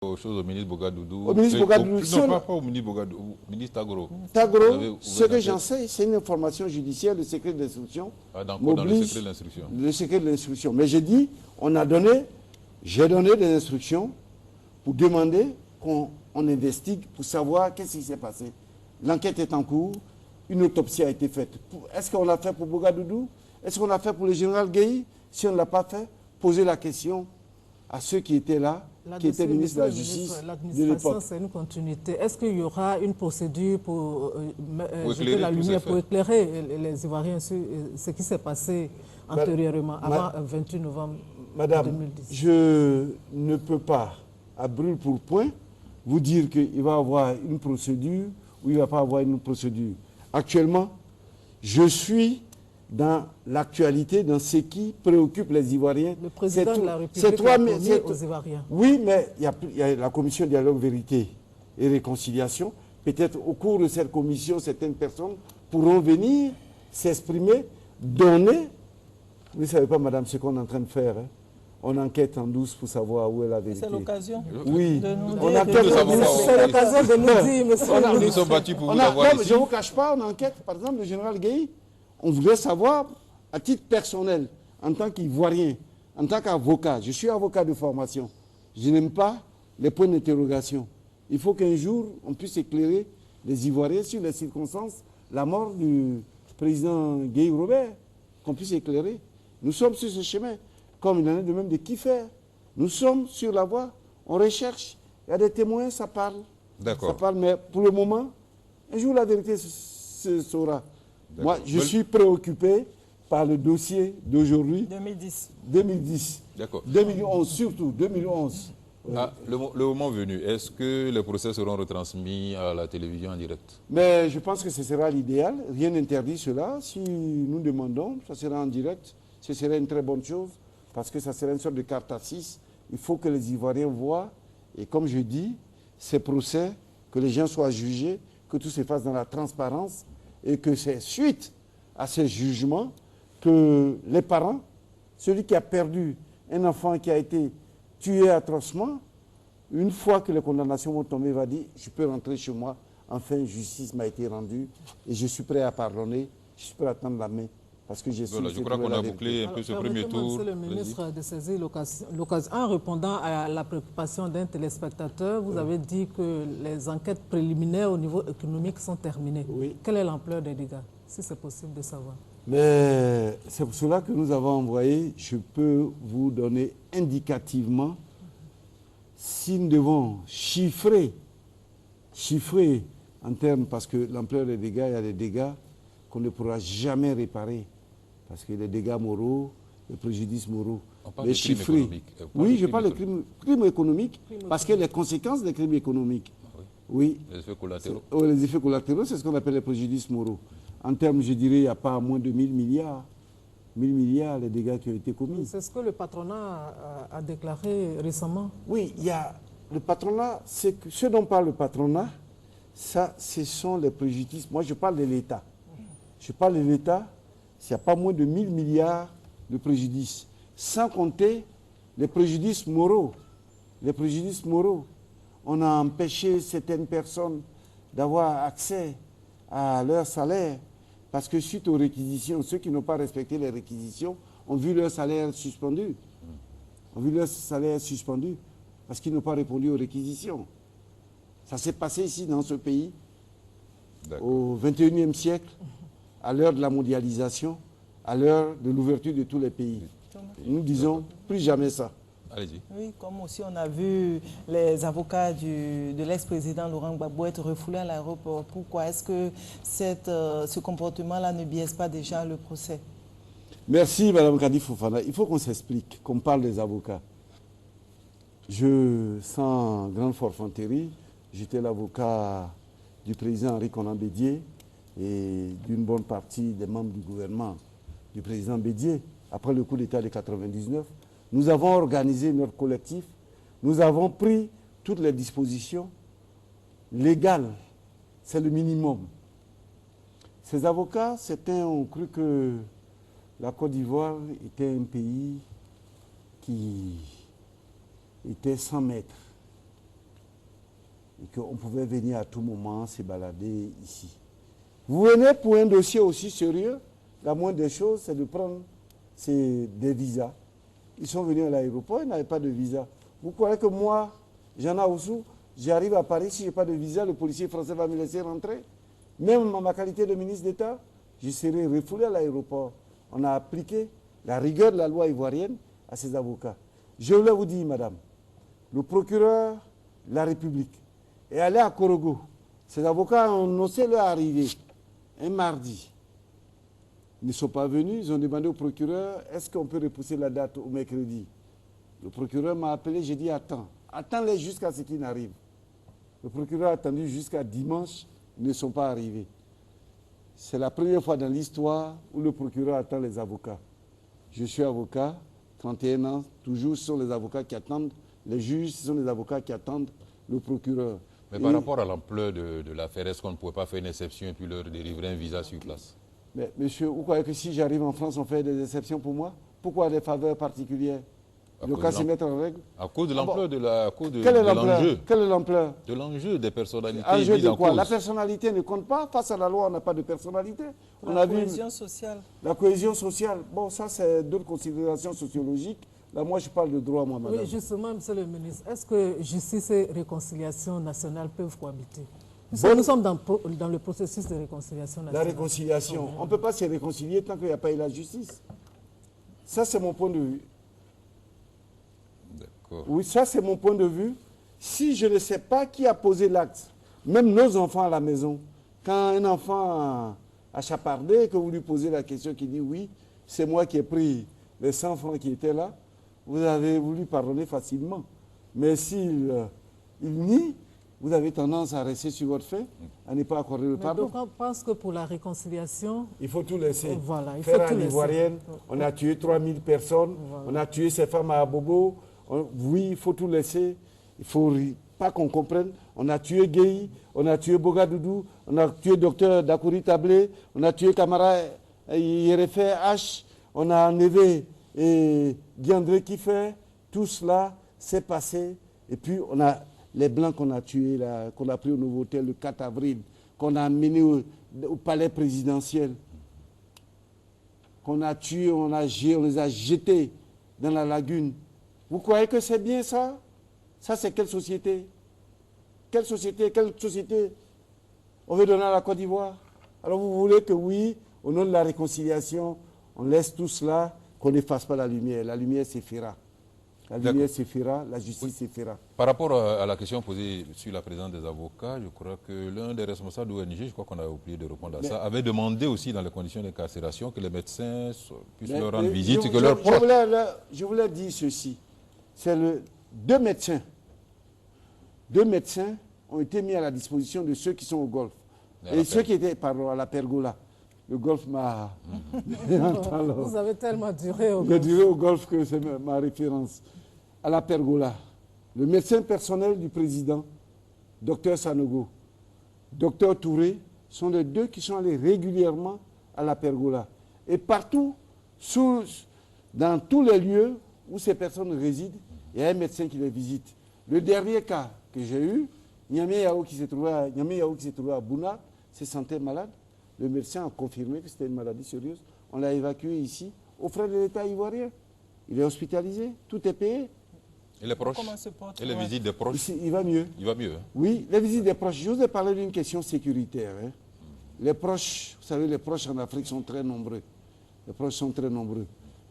Aux choses au ministre Bogadoudou. Au ministre Bogadoudou. Non, pas au ministre Bogadoudou, au ministre Tagoro. Tagoro, ce que j'en sais, c'est une information judiciaire, le secret de l'instruction. Ah, dans le secret de l'instruction. Le secret de l'instruction. Mais j'ai dit, j'ai donné des instructions pour demander qu'on investigue, pour savoir qu'est-ce qui s'est passé. L'enquête est en cours, une autopsie a été faite. Est-ce qu'on l'a fait pour Bogadoudou? Est-ce qu'on l'a fait pour le général Gueye? Si on ne l'a pas fait, posez la question à ceux qui étaient là, qui étaient ministres de la Justice de l'époque. C'est une continuité. Est-ce qu'il y aura une procédure pour jeter la lumière, pour éclairer les Ivoiriens sur ce qui s'est passé antérieurement, avant le 28 novembre 2010? Madame, je ne peux pas, à brûle pour point, vous dire qu'il va y avoir une procédure ou il ne va pas avoir une procédure. Actuellement, je suis dans l'actualité, dans ce qui préoccupe les Ivoiriens. Le président de la République a promis aux Ivoiriens. Oui, mais il y a la commission dialogue, vérité et réconciliation. Peut-être au cours de cette commission, certaines personnes pourront venir s'exprimer, donner. Vous ne savez pas, madame, ce qu'on est en train de faire. Hein? On enquête en douce pour savoir où est la vérité. C'est l'occasion. Oui, on enquête en douce. C'est l'occasion de nous dire, monsieur. Nous sommes battus pour vous avoir ici. Je ne vous cache pas, on enquête, par exemple, le général Gueye. On voudrait savoir, à titre personnel, en tant qu'Ivoirien, en tant qu'avocat, je suis avocat de formation, je n'aime pas les points d'interrogation. Il faut qu'un jour, on puisse éclairer les Ivoiriens sur les circonstances, la mort du président Gueye Robert, qu'on puisse éclairer. Nous sommes sur ce chemin, comme il en est de même de Kiffer. Nous sommes sur la voie, on recherche, il y a des témoins, ça parle. D'accord. Ça parle, mais pour le moment, un jour la vérité se saura. Moi, je suis préoccupé par le dossier d'aujourd'hui. 2010. D'accord. 2011 surtout, 2011. Ah, le moment venu, est-ce que les procès seront retransmis à la télévision en direct? Mais je pense que ce sera l'idéal. Rien n'interdit cela. Si nous demandons, ça sera en direct. Ce serait une très bonne chose parce que ça serait une sorte de carte à 6. Il faut que les Ivoiriens voient. Et comme je dis, ces procès, que les gens soient jugés, que tout se fasse dans la transparence. Et que c'est suite à ces jugements que les parents, celui qui a perdu un enfant qui a été tué atrocement, une fois que les condamnations vont tomber, va dire « je peux rentrer chez moi, enfin justice m'a été rendue et je suis prêt à pardonner, je suis prêt à tendre la main. » Parce que j'ai voilà, je crois qu'on a bouclé un peu ce premier tour. Monsieur le ministre de saisir l'occasion. En répondant à la préoccupation d'un téléspectateur, vous avez dit que les enquêtes préliminaires au niveau économique sont terminées. Oui. Quelle est l'ampleur des dégâts, si c'est possible de savoir? Mais c'est pour cela que nous avons envoyé, je peux vous donner indicativement, si nous devons chiffrer en termes, parce que l'ampleur des dégâts, il y a des dégâts qu'on ne pourra jamais réparer. Parce que les dégâts moraux, les préjudices moraux, les chiffrer. Oui, je parle de crimes économiques, parce que les conséquences des crimes économiques. Oui. Les effets collatéraux. Les effets collatéraux, c'est ce qu'on appelle les préjudices moraux. En termes, je dirais, il n'y a pas moins de 1000 milliards. 1000 milliards, les dégâts qui ont été commis. C'est ce que le patronat a déclaré récemment. Oui, il y a le patronat, ce dont parle le patronat, ça, ce sont les préjudices. Moi, je parle de l'État. Je parle de l'État. Il n'y a pas moins de 1000 milliards de préjudices, sans compter les préjudices moraux. Les préjudices moraux. On a empêché certaines personnes d'avoir accès à leur salaire parce que suite aux réquisitions, ceux qui n'ont pas respecté les réquisitions ont vu leur salaire suspendu. Ont vu leur salaire suspendu parce qu'ils n'ont pas répondu aux réquisitions. Ça s'est passé ici dans ce pays au XXIe siècle. À l'heure de la mondialisation, à l'heure de l'ouverture de tous les pays. Nous disons plus jamais ça. Allez-y. Oui, comme aussi on a vu les avocats de l'ex-président Laurent Gbagbo être refoulés à l'aéroport. Pourquoi est-ce que ce comportement-là ne biaise pas déjà le procès? Merci, Mme Kadi Fofana. Il faut qu'on s'explique, qu'on parle des avocats. Sans grande forfanterie, j'étais l'avocat du président Henri Konan Bédié et d'une bonne partie des membres du gouvernement du président Bédié, après le coup d'État de 1999, nous avons organisé notre collectif, nous avons pris toutes les dispositions légales, c'est le minimum. Ces avocats, certains ont cru que la Côte d'Ivoire était un pays qui était sans maître. et qu'on pouvait venir à tout moment se balader ici. Vous venez pour un dossier aussi sérieux, la moindre des choses, c'est de prendre des visas. Ils sont venus à l'aéroport, ils n'avaient pas de visa. Vous croyez que moi, j'en ai aussi, j'arrive à Paris, si je n'ai pas de visa, le policier français va me laisser rentrer? Même en ma qualité de ministre d'État, je serai refoulé à l'aéroport. On a appliqué la rigueur de la loi ivoirienne à ces avocats. Je voulais vous dire, madame, le procureur de la République est allé à Korogo. Ces avocats ont annoncé leur arrivée un mardi. Ils ne sont pas venus, ils ont demandé au procureur, est-ce qu'on peut repousser la date au mercredi? Le procureur m'a appelé, j'ai dit, attends-les jusqu'à ce qu'ils n'arrivent. Le procureur a attendu jusqu'à dimanche, ils ne sont pas arrivés. C'est la première fois dans l'histoire où le procureur attend les avocats. Je suis avocat, 31 ans, toujours ce sont les avocats qui attendent, les juges, ce sont les avocats qui attendent le procureur. Mais par rapport à l'ampleur de l'affaire, est-ce qu'on ne pouvait pas faire une exception et puis leur délivrer un visa sur place? Mais monsieur, vous croyez que si j'arrive en France, on fait des exceptions pour moi? Pourquoi des faveurs particulières? Le cas se mettre en règle? À cause de l'ampleur de l'enjeu. Quelle est l'ampleur? De l'enjeu des personnalités. Enjeu de quoi? La personnalité ne compte pas. Face à la loi, on n'a pas de personnalité. La cohésion sociale. La cohésion sociale. Bon, ça, c'est d'autres considérations sociologiques. Là, moi, je parle de droit, moi, madame. Oui, justement, monsieur le ministre, est-ce que justice et réconciliation nationale peuvent cohabiter? Nous sommes dans le processus de réconciliation nationale. La réconciliation. On ne peut pas se réconcilier tant qu'il n'y a pas eu la justice. Ça, c'est mon point de vue. Oui, ça c'est mon point de vue. Si je ne sais pas qui a posé l'acte, même nos enfants à la maison, quand un enfant a chapardé, que vous lui posez la question, qui dit oui, c'est moi qui ai pris les 100 francs qui étaient là, vous avez voulu pardonner facilement. Mais s'il nie, vous avez tendance à rester sur votre fait, à ne pas accorder le pardon. Donc on pense que pour la réconciliation... Il faut tout laisser. Voilà, il faire faut tout à l'Ivoirienne, on a tué 3000 personnes, voilà. On a tué ces femmes à Abobo. Oui, il faut tout laisser. Il ne faut pas qu'on comprenne. On a tué Gueye, on a tué Bogadoudou, on a tué Docteur Dakouri Tablé, on a tué Camara Yerefe H, on a enlevé Diandré Kiffé. Tout cela s'est passé. Et puis, on a les Blancs qu'on a tués, qu'on a pris au Nouveau Hôtel le 4 avril, qu'on a amenés au palais présidentiel, qu'on a tués, on les a jetés dans la lagune. Vous croyez que c'est bien ça? Ça, c'est quelle société? Quelle société on veut donner à la Côte d'Ivoire? Alors vous voulez que oui, au nom de la réconciliation, on laisse tout cela, qu'on n'efface pas la lumière. La lumière s'effacera. La lumière s'effacera, la justice s'effacera. Par rapport à la question posée sur la présence des avocats, je crois que l'un des responsables de l'ONG, je crois qu'on a oublié de répondre à ça, avait demandé aussi dans les conditions d'incarcération que les médecins puissent leur rendre visite et que leurs proches... Je voulais dire ceci. C'est deux médecins ont été mis à la disposition de ceux qui sont au Golfe. Et ceux qui étaient, à la pergola. Le Golfe m'a... Vous avez tellement duré au Golfe. J'ai duré au Golfe que c'est ma référence. À la pergola. Le médecin personnel du président, Dr Sanogo, Dr Touré, sont les deux qui sont allés régulièrement à la pergola. Et partout, dans tous les lieux où ces personnes résident, il y a un médecin qui les visite. Le dernier cas que j'ai eu, Niamey Yao qui s'est trouvé à Bouna, se sentait malade. Le médecin a confirmé que c'était une maladie sérieuse. On l'a évacué ici, aux frais de l'État ivoirien. Il est hospitalisé, tout est payé. Et les proches? Et les visites des proches? Ici, il va mieux. Il va mieux, hein? Oui, les visites des proches. Je vous ai parlé d'une question sécuritaire. Hein. Les proches, vous savez, les proches en Afrique sont très nombreux. Les proches sont très nombreux.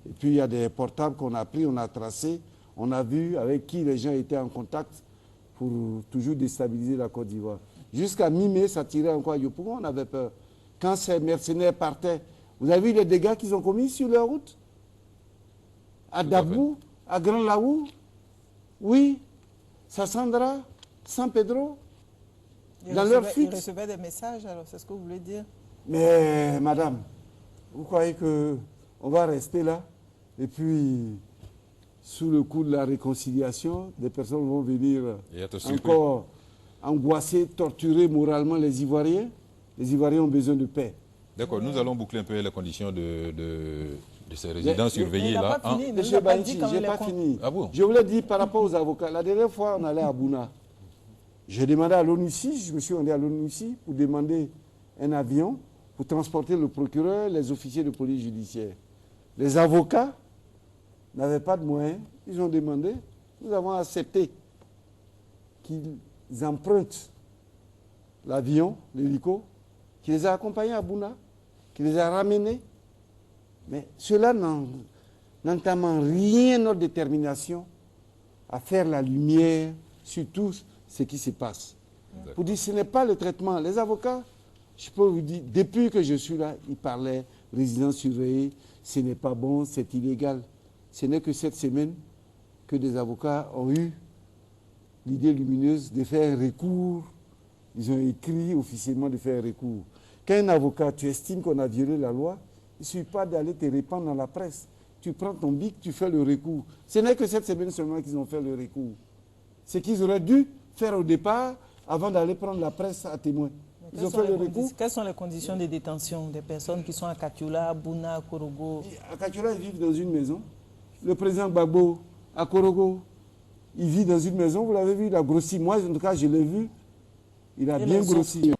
Et puis, il y a des portables qu'on a pris, on a tracés, on a vu avec qui les gens étaient en contact pour toujours déstabiliser la Côte d'Ivoire. Jusqu'à mi-mai, ça tirait encore à Yopougon, on avait peur. Quand ces mercenaires partaient, vous avez vu les dégâts qu'ils ont commis sur leur route? À Dabou, à Grand Laou, oui, Sassandra, San Pedro, dans leur fuite. Ils recevaient des messages, alors c'est ce que vous voulez dire? Mais madame, vous croyez qu'on va rester là et puis sous le coup de la réconciliation, des personnes vont venir encore angoisser, torturer moralement les Ivoiriens? Les Ivoiriens ont besoin de paix. D'accord, nous allons boucler un peu les conditions de ces résidents surveillés là. Monsieur Baïti, je n'ai pas fini. Ah bon? Je voulais dire par rapport aux avocats, la dernière fois on allait à Bouna, J'ai demandé à l'ONUCI, je me suis rendu à l'ONUCI pour demander un avion pour transporter le procureur, les officiers de police judiciaire. Les avocats n'avaient pas de moyens, ils ont demandé, nous avons accepté qu'ils empruntent l'avion, l'hélico, qui les a accompagnés à Bouna, qui les a ramenés. Mais cela n'entame rien notre détermination à faire la lumière sur tout ce qui se passe. Pour dire, ce n'est pas le traitement. Les avocats, je peux vous dire, depuis que je suis là, ils parlaient résidence surveillée, ce n'est pas bon, c'est illégal. Ce n'est que cette semaine que des avocats ont eu l'idée lumineuse de faire un recours. Ils ont écrit officiellement de faire un recours. Quand un avocat, tu estimes qu'on a violé la loi, il ne suffit pas d'aller te répandre dans la presse. Tu prends ton bic, tu fais le recours. Ce n'est que cette semaine seulement qu'ils ont fait le recours. Ce qu'ils auraient dû faire au départ avant d'aller prendre la presse à témoin. Ils ont fait le recours. Quelles sont les conditions de détention des personnes qui sont à Katiula, à Bouna, à Korogo? À Katiula, ils vivent dans une maison. Le président Gbagbo, à Korogo, il vit dans une maison. Vous l'avez vu, il a grossi. Moi, en tout cas, je l'ai vu. Il a bien grossi.